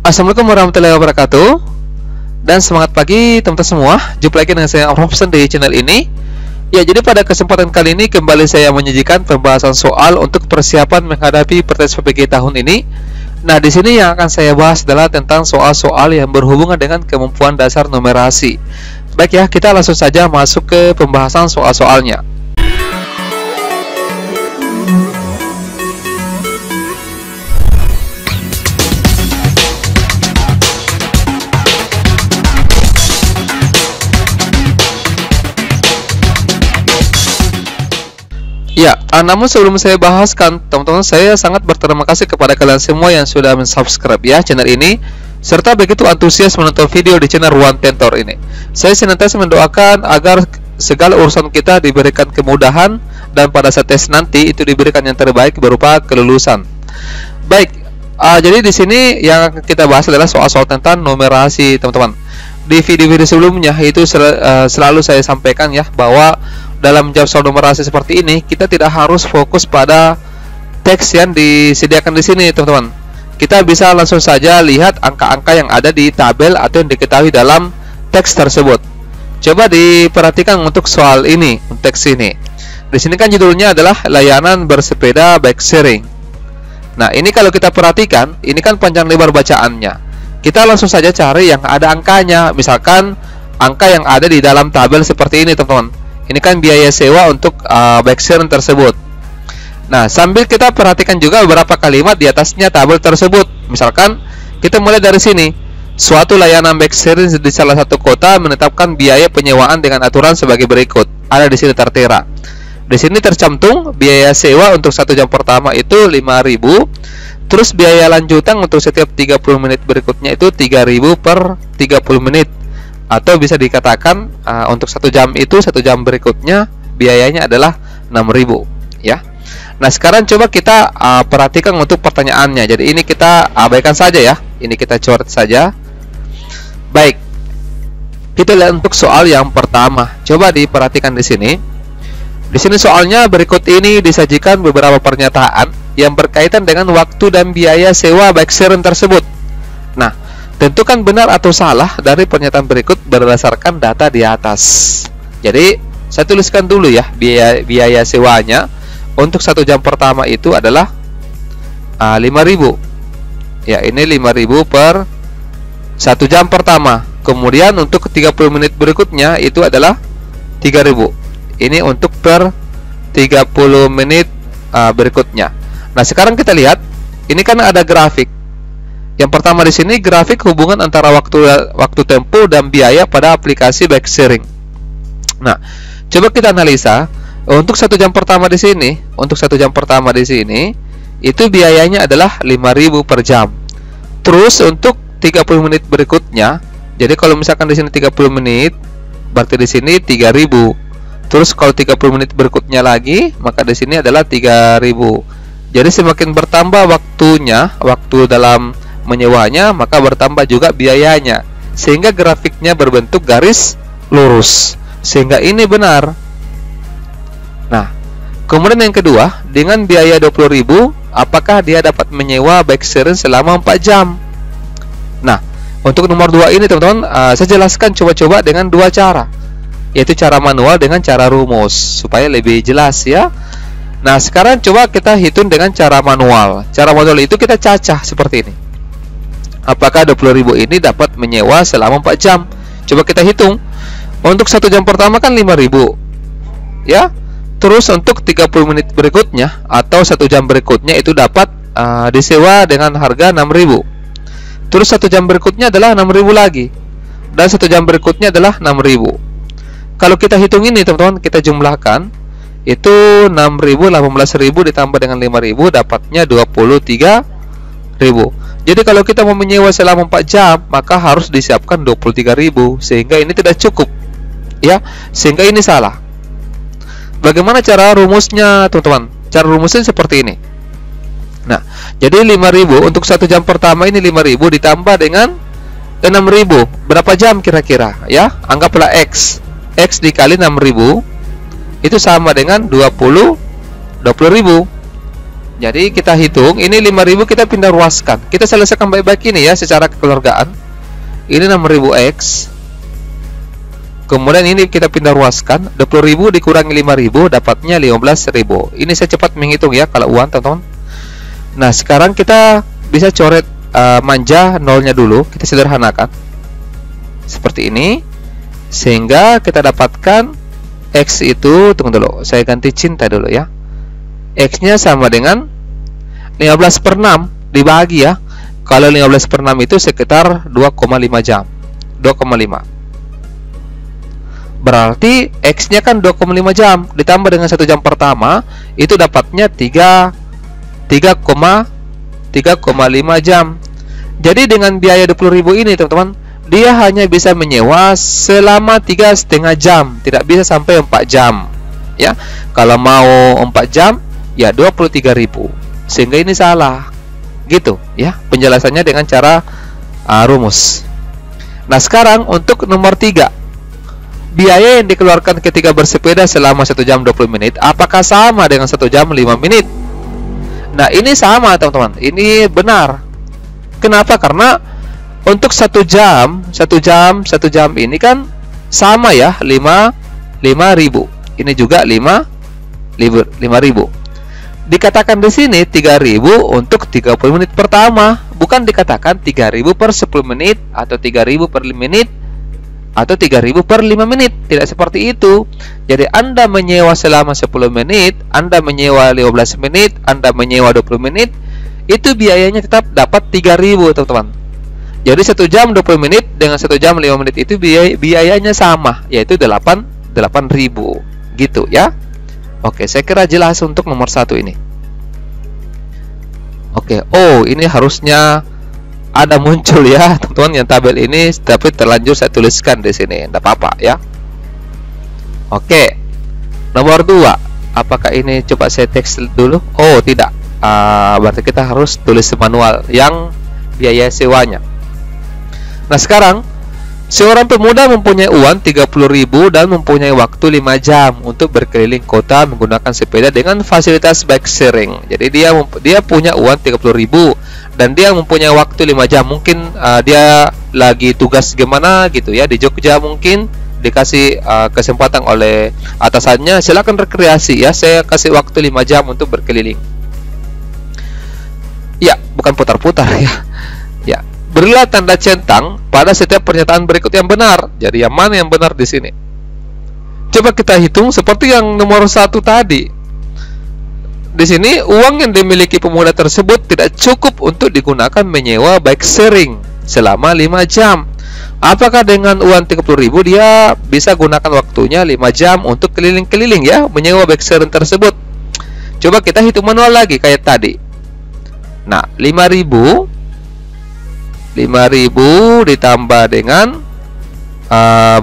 Assalamualaikum warahmatullahi wabarakatuh. Dan semangat pagi teman-teman semua. Jumpa lagi dengan saya Robson di channel ini. Ya, jadi pada kesempatan kali ini kembali saya menyajikan pembahasan soal untuk persiapan menghadapi tes PPG tahun ini. Nah, di sini yang akan saya bahas adalah tentang soal-soal yang berhubungan dengan kemampuan dasar numerasi. Baik ya, kita langsung saja masuk ke pembahasan soal-soalnya. Ya, namun sebelum saya bahaskan, teman-teman, saya sangat berterima kasih kepada kalian semua yang sudah mensubscribe ya channel ini, serta begitu antusias menonton video di channel Ruan Tentor ini. Saya senantiasa mendoakan agar segala urusan kita diberikan kemudahan dan pada saat tes nanti itu diberikan yang terbaik berupa kelulusan. Baik, jadi di sini yang kita bahas adalah soal-soal tentang numerasi, teman-teman. Di video-video sebelumnya itu selalu saya sampaikan ya bahwa dalam menjawab soal numerasi seperti ini, kita tidak harus fokus pada teks yang disediakan di sini, teman-teman. Kita bisa langsung saja lihat angka-angka yang ada di tabel atau yang diketahui dalam teks tersebut. Coba diperhatikan untuk soal ini, teks ini. Di sini kan judulnya adalah layanan bersepeda bike sharing. Nah, ini kalau kita perhatikan, ini kan panjang lebar bacaannya. Kita langsung saja cari yang ada angkanya. Misalkan angka yang ada di dalam tabel seperti ini, teman-teman. Ini kan biaya sewa untuk bike sharing tersebut. Nah, sambil kita perhatikan juga beberapa kalimat di atasnya tabel tersebut. Misalkan kita mulai dari sini. Suatu layanan bike sharing di salah satu kota menetapkan biaya penyewaan dengan aturan sebagai berikut. Ada di sini tertera. Di sini tercantum biaya sewa untuk 1 jam pertama itu 5.000. Terus biaya lanjutan untuk setiap 30 menit berikutnya itu 3.000 per 30 menit. Atau bisa dikatakan untuk 1 jam itu 1 jam berikutnya biayanya adalah 6.000 ya. Nah, sekarang coba kita perhatikan untuk pertanyaannya. Jadi ini kita abaikan saja ya. Ini kita coret saja. Baik. Kita lihat untuk soal yang pertama. Coba diperhatikan di sini. Di sini soalnya berikut ini disajikan beberapa pernyataan yang berkaitan dengan waktu dan biaya sewa bike sharing tersebut. Nah, tentukan benar atau salah dari pernyataan berikut berdasarkan data di atas. Jadi, saya tuliskan dulu ya biaya sewanya untuk 1 jam pertama itu adalah 5.000. Ya, ini 5.000 per 1 jam pertama. Kemudian untuk 30 menit berikutnya itu adalah 3.000. Ini untuk per 30 menit berikutnya. Nah, sekarang kita lihat, ini kan ada grafik. Yang pertama di sini grafik hubungan antara waktu tempuh dan biaya pada aplikasi bike sharing. Nah, coba kita analisa untuk 1 jam pertama di sini, itu biayanya adalah 5.000 per jam. Terus untuk 30 menit berikutnya, jadi kalau misalkan di sini 30 menit, berarti di sini 3.000. Terus kalau 30 menit berikutnya lagi, maka di sini adalah 3.000. Jadi semakin bertambah waktunya, waktu dalam menyewanya, maka bertambah juga biayanya, sehingga grafiknya berbentuk garis lurus, sehingga ini benar. Nah, kemudian yang kedua, dengan biaya 20.000, apakah dia dapat menyewa bike sharing selama 4 jam? Nah, untuk nomor 2 ini, teman-teman, saya jelaskan coba-coba dengan 2 cara, yaitu cara manual dengan cara rumus, supaya lebih jelas ya. Nah, sekarang coba kita hitung dengan cara manual. Cara manual itu kita cacah seperti ini. Apakah 20.000 ini dapat menyewa selama 4 jam? Coba kita hitung. Untuk 1 jam pertama kan 5.000 ya. Terus untuk 30 menit berikutnya atau 1 jam berikutnya itu dapat disewa dengan harga 6.000. Terus 1 jam berikutnya adalah 6.000 lagi. Dan 1 jam berikutnya adalah 6.000. Kalau kita hitung ini, teman-teman, kita jumlahkan, itu 6.000, 18.000 ditambah dengan 5.000 dapatnya 23.000. Jadi kalau kita mau menyewa selama 4 jam, maka harus disiapkan 23.000, sehingga ini tidak cukup ya, sehingga ini salah. Bagaimana cara rumusnya, teman-teman? Cara rumusnya seperti ini. Nah, jadi 5.000 untuk 1 jam pertama ini 5.000 ditambah dengan 6.000. Berapa jam kira-kira ya? Anggaplah X dikali 6.000 itu sama dengan 20.000. Jadi kita hitung, ini 5.000 kita pindah ruaskan. Kita selesaikan baik-baik ini ya secara kekeluargaan. Ini 6.000 X. Kemudian ini kita pindah ruaskan, 20.000 dikurangi 5.000 dapatnya 15.000. Ini saya cepat menghitung ya kalau uang, teman-teman. Nah, sekarang kita bisa coret manja nolnya dulu, kita sederhanakan. Seperti ini. Sehingga kita dapatkan X itu, tunggu dulu, saya ganti cinta dulu ya. X-nya sama dengan 15/6 dibagi ya. Kalau 15/6 itu sekitar 2,5 jam. 2,5. Berarti X-nya kan 2,5 jam ditambah dengan 1 jam pertama, itu dapatnya 3,5 jam. Jadi dengan biaya 20.000 ini, teman-teman, dia hanya bisa menyewa selama 3,5 jam, tidak bisa sampai 4 jam ya. Kalau mau 4 jam ya 23.000. Sehingga ini salah. Gitu ya penjelasannya dengan cara rumus. Nah, sekarang untuk nomor 3. Biaya yang dikeluarkan ketika bersepeda selama 1 jam 20 menit apakah sama dengan 1 jam 5 menit? Nah, ini sama, teman-teman. Ini benar. Kenapa? Karena untuk 1 jam ini kan sama ya, 5.000. Ini juga 5.000. Dikatakan di sini 3.000 untuk 30 menit pertama, bukan dikatakan 3.000 per 10 menit atau 3.000 per 5 menit atau 3.000 per 5 menit. Tidak seperti itu. Jadi Anda menyewa selama 10 menit, Anda menyewa 15 menit, Anda menyewa 20 menit, itu biayanya tetap dapat 3.000, teman-teman. Jadi 1 jam 20 menit dengan 1 jam 5 menit itu biayanya sama, yaitu 8.000 gitu ya. Oke, saya kira jelas untuk nomor 1 ini. Oke, oh ini harusnya ada muncul ya, teman-teman, yang tabel ini, tapi terlanjur saya tuliskan di sini, tidak apa-apa ya. Oke, nomor 2, apakah ini coba saya teks dulu? Oh tidak, berarti kita harus tulis manual yang biaya sewanya. Nah, sekarang seorang pemuda mempunyai uang 30.000 dan mempunyai waktu 5 jam untuk berkeliling kota menggunakan sepeda dengan fasilitas bike sharing. Jadi dia punya uang 30.000 dan dia mempunyai waktu 5 jam. Mungkin dia lagi tugas gimana gitu ya di Jogja, mungkin dikasih kesempatan oleh atasannya, silakan rekreasi ya, saya kasih waktu 5 jam untuk berkeliling. Ya, bukan putar-putar ya. Ya, berilah tanda centang pada setiap pernyataan berikut yang benar. Jadi yang mana yang benar di sini? Coba kita hitung seperti yang nomor 1 tadi. Di sini uang yang dimiliki pemuda tersebut tidak cukup untuk digunakan menyewa bike sharing selama 5 jam. Apakah dengan uang 30.000 dia bisa gunakan waktunya 5 jam untuk keliling-keliling ya, menyewa bike sharing tersebut? Coba kita hitung manual lagi kayak tadi. Nah, 5.000 ditambah dengan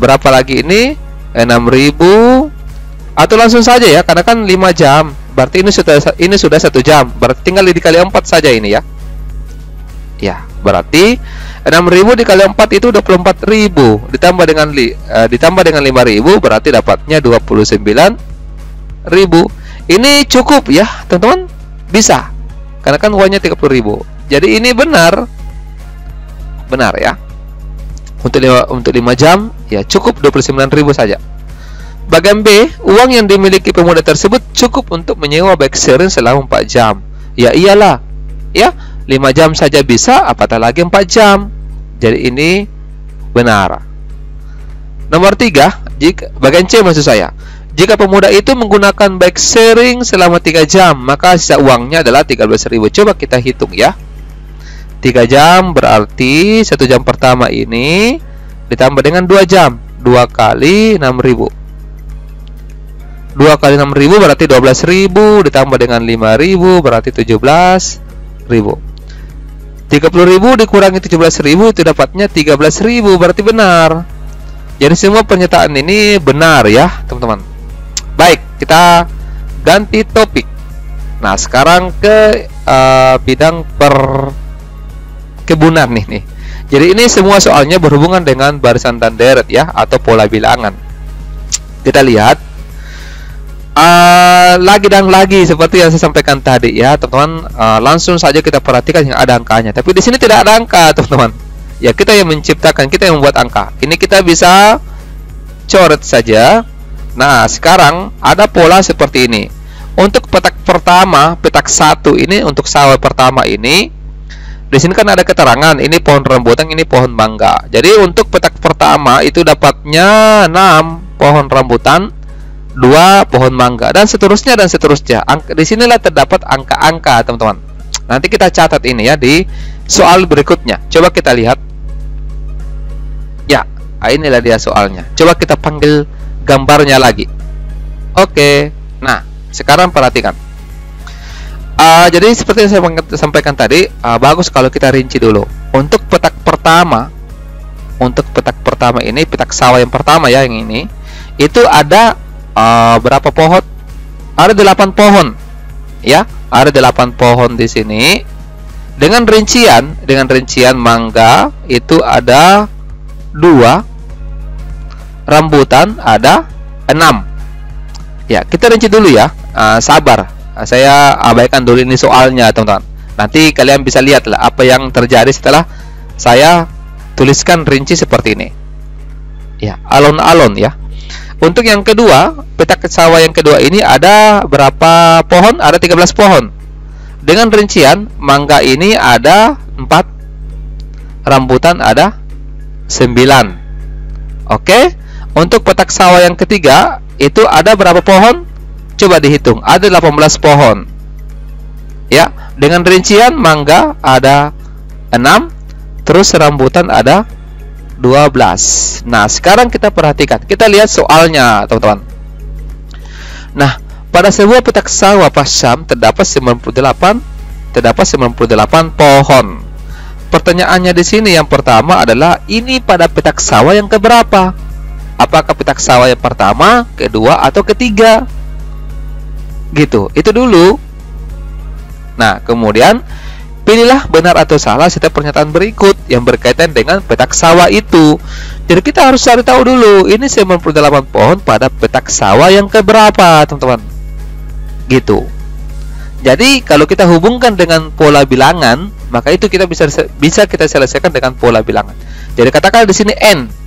berapa lagi ini? 6.000, atau langsung saja ya, karena kan 5 jam. Berarti ini sudah 1 jam. Berarti tinggal dikali 4 saja ini ya. Ya, berarti 6.000 dikali 4 itu 24.000 ditambah dengan 5.000 berarti dapatnya 29.000. Ini cukup ya, teman-teman? Bisa. Karena kan uangnya 30.000. Jadi ini benar ya. Untuk 5 jam ya cukup 29.000 saja. Bagian B, uang yang dimiliki pemuda tersebut cukup untuk menyewa bike sharing selama 4 jam. Ya iyalah. Ya, 5 jam saja bisa, apatah lagi 4 jam. Jadi ini benar. Nomor 3, bagian C maksud saya. Jika pemuda itu menggunakan bike sharing selama 3 jam, maka sisa uangnya adalah 13.000. Coba kita hitung ya. 3 jam berarti 1 jam pertama ini ditambah dengan 2 jam. 2 kali 6.000. 2 kali 6.000 berarti 12.000 ditambah dengan 5.000 berarti 17.000. 30.000 dikurangi 17.000 itu dapatnya 13.000, berarti benar. Jadi semua pernyataan ini benar ya, teman-teman. Baik, kita ganti topik. Nah, sekarang ke bidang perkebunan nih. Jadi ini semua soalnya berhubungan dengan barisan dan deret ya, atau pola bilangan. Kita lihat lagi dan lagi seperti yang saya sampaikan tadi ya teman-teman. Langsung saja kita perhatikan yang ada angkanya, tapi di sini tidak ada angka teman-teman ya, kita yang menciptakan, kita yang membuat angka. Ini kita bisa coret saja. Nah sekarang ada pola seperti ini. Untuk petak pertama, petak 1 ini untuk sawah pertama ini, di sini kan ada keterangan ini pohon rambutan, ini pohon mangga. Jadi untuk petak pertama itu dapatnya 6 pohon rambutan, 2 pohon mangga, dan seterusnya dan seterusnya. Di sinilah terdapat angka-angka teman-teman. Nanti kita catat ini ya di soal berikutnya. Coba kita lihat. Ya, inilah dia soalnya. Coba kita panggil gambarnya lagi. Oke. Nah, sekarang perhatikan. Jadi seperti yang saya sampaikan tadi, bagus kalau kita rinci dulu. Untuk petak pertama, ini petak sawah yang pertama ya, yang ini, itu ada berapa pohon? Ada 8 pohon. Ya, ada 8 pohon di sini. Dengan rincian mangga itu ada 2, rambutan ada 6. Ya, kita rinci dulu ya. Sabar, saya abaikan dulu ini soalnya teman-teman. Nanti kalian bisa lihat lah apa yang terjadi setelah saya tuliskan rinci seperti ini. Ya, alon-alon ya. Untuk yang kedua, petak sawah yang kedua ini ada berapa pohon? Ada 13 pohon. Dengan rincian mangga ini ada 4, rambutan ada 9. Oke. Untuk petak sawah yang ketiga itu ada berapa pohon? Coba dihitung. Ada 18 pohon. Ya, dengan rincian mangga ada 6, terus rambutan ada 12. Nah, sekarang kita perhatikan. Kita lihat soalnya, teman-teman. Nah, pada sebuah petak sawah pasam terdapat 98 pohon. Pertanyaannya di sini yang pertama adalah ini pada petak sawah yang keberapa? Apakah petak sawah yang pertama, kedua, atau ketiga? Gitu. Itu dulu. Nah, kemudian pilihlah benar atau salah setiap pernyataan berikut yang berkaitan dengan petak sawah itu. Jadi kita harus cari tahu dulu, ini 98 pohon pada petak sawah yang keberapa, teman-teman. Gitu. Jadi kalau kita hubungkan dengan pola bilangan, maka itu kita bisa kita selesaikan dengan pola bilangan. Jadi katakan di sini n.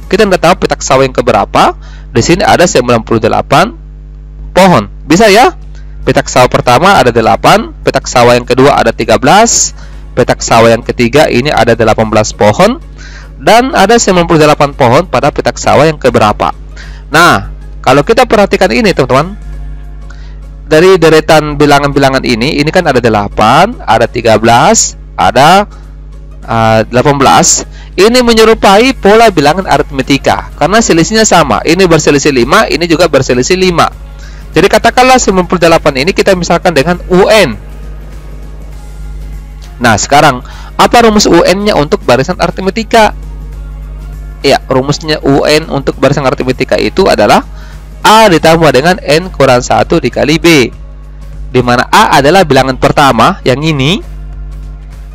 Kita tidak tahu petak sawah yang keberapa. Di sini ada 98 pohon. Bisa ya? Petak sawah pertama ada 8, petak sawah yang kedua ada 13, petak sawah yang ketiga ini ada 18 pohon, dan ada 98 pohon pada petak sawah yang keberapa. Nah, kalau kita perhatikan ini teman-teman, dari deretan bilangan-bilangan ini kan ada 8, ada 13, ada 18. Ini menyerupai pola bilangan aritmetika karena selisihnya sama. Ini berselisih 5, ini juga berselisih 5. Jadi katakanlah 98 ini kita misalkan dengan UN. Nah, sekarang apa rumus UN-nya untuk barisan aritmetika? Ya, rumusnya UN untuk barisan aritmetika itu adalah A ditambah dengan N kurang 1 dikali B, di mana A adalah bilangan pertama yang ini,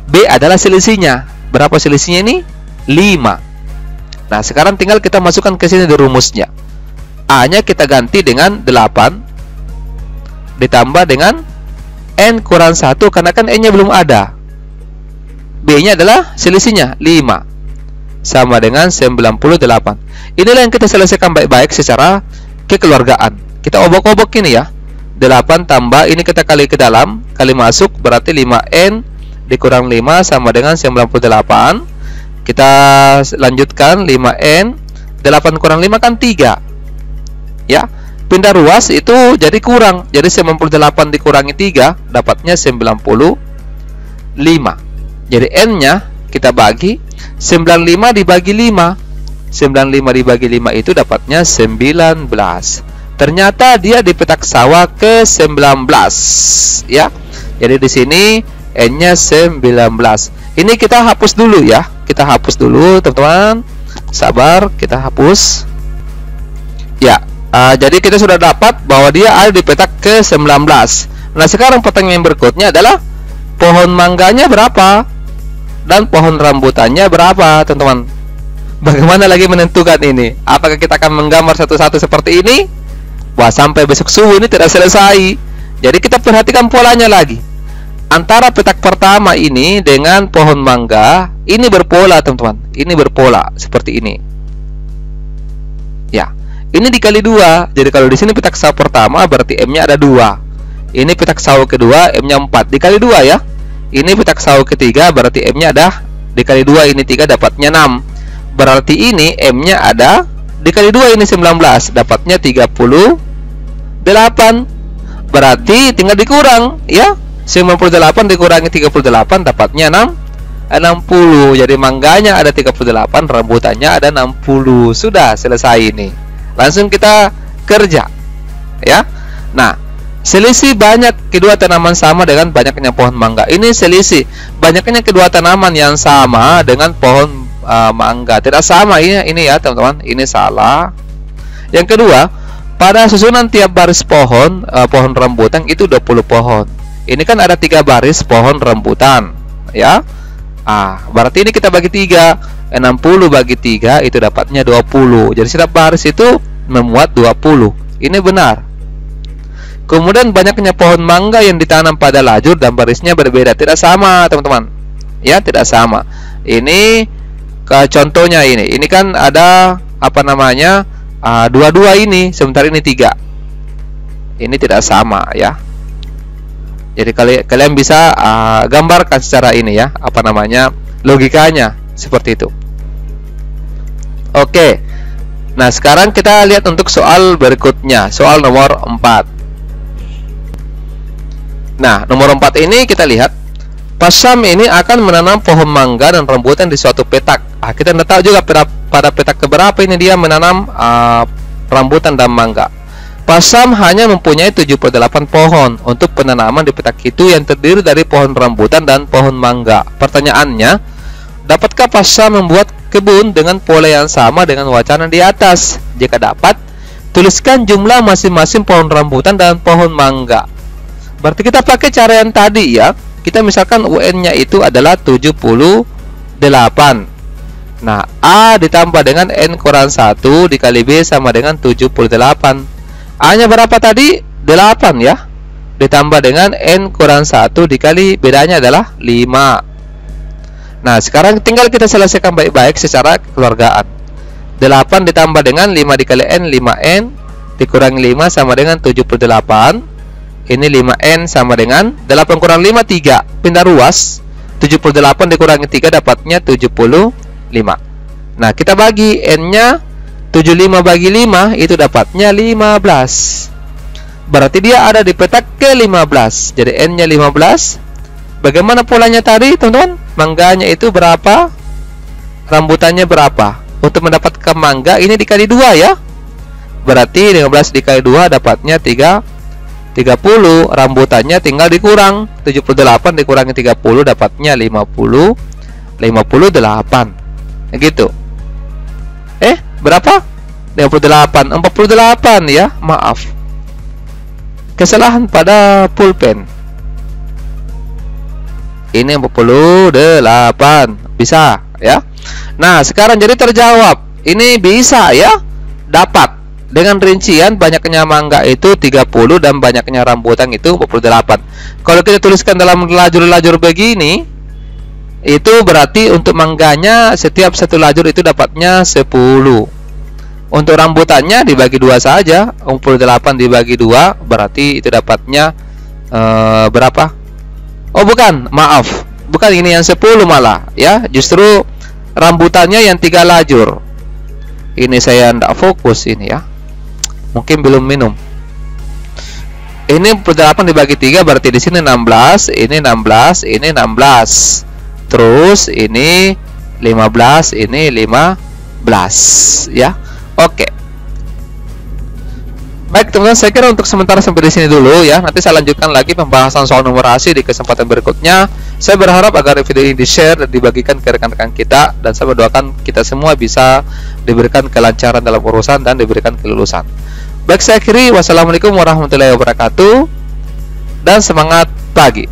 B adalah selisihnya. Berapa selisihnya ini? 5. Nah, sekarang tinggal kita masukkan ke sini di rumusnya. A-nya kita ganti dengan 8 ditambah dengan N kurang 1 karena kan N-nya belum ada. B-nya adalah selisihnya 5 sama dengan 98. Inilah yang kita selesaikan baik-baik secara kekeluargaan. Kita obok-obok ini ya. 8 tambah ini kita kali ke dalam, kali masuk berarti 5N dikurang 5 sama dengan 98. Kita lanjutkan 5N, 8 kurang 5 kan 3. Ya, pindah ruas itu jadi kurang. Jadi 98 dikurangi 3 dapatnya 95. Jadi N-nya kita bagi 95 dibagi 5. 95 dibagi 5 itu dapatnya 19. Ternyata dia di petak sawah ke-19 ya. Jadi di sini N-nya 19. Ini kita hapus dulu ya. Kita hapus dulu, teman-teman. Sabar, kita hapus. Ya. Jadi kita sudah dapat bahwa dia ada di petak ke-19. Nah, sekarang pertanyaan yang berikutnya adalah pohon mangganya berapa dan pohon rambutannya berapa, teman-teman? Bagaimana lagi menentukan ini? Apakah kita akan menggambar satu-satu seperti ini Wah, sampai besok subuh ini tidak selesai. Jadi kita perhatikan polanya lagi. Antara petak pertama ini dengan pohon mangga, ini berpola teman-teman. Ini berpola seperti ini. Ya, ini dikali 2. Jadi kalau di sini petak sawo pertama berarti M-nya ada 2. Ini petak sawo kedua, M-nya 4. Dikali 2 ya. Ini petak sawo ketiga berarti M-nya ada dikali 2, ini 3 dapatnya 6. Berarti ini M-nya ada dikali 2, ini 19, dapatnya 38. Berarti tinggal dikurang ya. 98 dikurangi 38 dapatnya 60. Jadi mangganya ada 38, rambutannya ada 60. Sudah selesai ini. Langsung kita kerja ya. Nah, selisih banyak kedua tanaman sama dengan banyaknya pohon mangga. Ini selisih banyaknya kedua tanaman yang sama dengan pohon mangga. Tidak sama ini ya teman-teman. Ini salah. Yang kedua, pada susunan tiap baris pohon rambutan itu 20 pohon. Ini kan ada 3 baris pohon rambutan ya. Berarti ini kita bagi 3. 60 bagi 3 itu dapatnya 20. Jadi setiap baris itu memuat 20. Ini benar. Kemudian banyaknya pohon mangga yang ditanam pada lajur dan barisnya berbeda. Tidak sama teman-teman. Ya, tidak sama. Ini contohnya ini. Ini kan ada apa namanya? 22 ini, sementara ini 3. Ini tidak sama ya. Jadi kalian bisa gambarkan secara ini ya, apa namanya? Logikanya seperti itu. Oke. Nah, sekarang kita lihat untuk soal berikutnya, soal nomor 4. Nah, nomor 4 ini kita lihat Pak Syam ini akan menanam pohon mangga dan rambutan di suatu petak. Kita tidak tahu juga pada petak keberapa ini dia menanam rambutan dan mangga. Pak Syam hanya mempunyai 78 pohon untuk penanaman di petak itu yang terdiri dari pohon rambutan dan pohon mangga. Pertanyaannya, dapatkah Pak Syam membuat kebun dengan pola yang sama dengan wacana di atas? Jika dapat, tuliskan jumlah masing-masing pohon rambutan dan pohon mangga. Berarti kita pakai cara yang tadi ya. Kita misalkan UN-nya itu adalah 78. Nah, A ditambah dengan N kurang 1 dikali B sama dengan 78. A-nya berapa tadi? 8 ya. Ditambah dengan N kurang 1 dikali bedanya adalah 5. Nah, sekarang tinggal kita selesaikan baik-baik secara kekeluargaan. 8 ditambah dengan 5 dikali N, 5N dikurangi 5 sama dengan 78. Ini 5N sama dengan 8 kurang 5, 3. Pindah ruas. 78 dikurangi 3 dapatnya 75. Nah, kita bagi N-nya 75 bagi 5 itu dapatnya 15. Berarti dia ada di petak ke-15. Jadi N-nya 15. Bagaimana polanya tadi, teman-teman? Mangganya itu berapa? Rambutannya berapa? Untuk mendapatkan mangga ini dikali 2 ya. Berarti 15 dikali 2 dapatnya 30. Rambutannya tinggal dikurang. 78 dikurangi 30 dapatnya 58. Gitu. Berapa? 58. 48 ya. Maaf. Kesalahan pada pulpen. Ini 48. Bisa ya. Nah, sekarang jadi terjawab. Ini bisa ya. Dapat. Dengan rincian banyaknya mangga itu 30 dan banyaknya rambutan itu 48. Kalau kita tuliskan dalam lajur-lajur begini, itu berarti untuk mangganya setiap satu lajur itu dapatnya 10. Untuk rambutannya dibagi 2 saja. 48 dibagi 2 berarti itu dapatnya berapa? Oh bukan, maaf. Bukan ini yang 10 malah ya. Justru rambutannya yang 3 lajur. Ini saya tidak fokus ini ya. Mungkin belum minum. Ini 48 dibagi 3 berarti di sini 16, ini 16, ini 16. Terus ini 15, ini 15 ya. Oke. Baik teman-teman, saya kira untuk sementara sampai di sini dulu ya. Nanti saya lanjutkan lagi pembahasan soal numerasi di kesempatan berikutnya. Saya berharap agar video ini di-share dan dibagikan ke rekan-rekan kita, dan saya berdoakan kita semua bisa diberikan kelancaran dalam urusan dan diberikan kelulusan. Baik, saya akhiri. Wassalamualaikum warahmatullahi wabarakatuh dan semangat pagi.